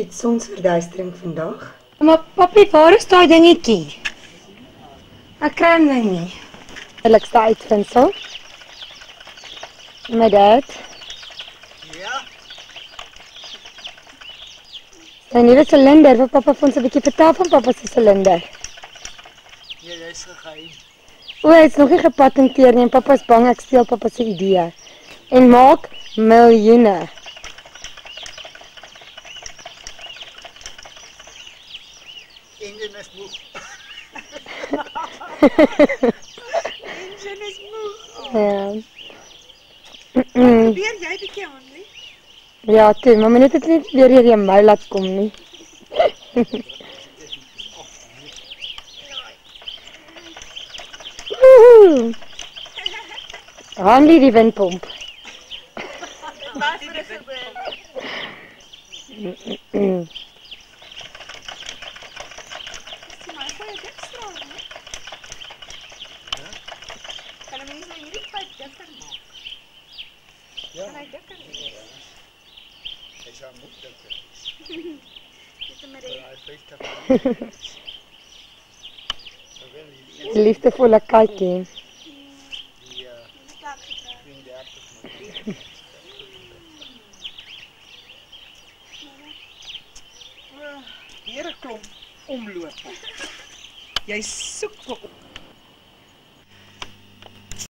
bietjie sonsverduistering vandag. Maar papi, waar is daai dingetjie? Ek kry hom nou nie. Gelukkigste uitvindsel. My dad. Ja, Sy nuwe silinder, wil papa vir ons 'n bietjie vertel van papa se silinder. nee, dit is geheim. O, hy is nog nie gepatenteer nie en papa is bang ek steel papa se idee. En maak miljoene. Engine is moeg. Engine is moeg. Ja. Probeer jy bietjie aan, nie? Ja, toe, maar moet dit nie weer hier in my laat kom nie. Hanlie die windpomp. Wat het gebeur? Dis my goeie dikstraal, hè? Kan 'n mens nou hierdie pyp dikker maak? Ja, Kan hy dikker wees? hy sal moet dikker. Dit is maar die Hy 50. Wel, die Liefdevolle katjie. plak gekry. 32 Hier 'n klomp omloop. Jy soek vir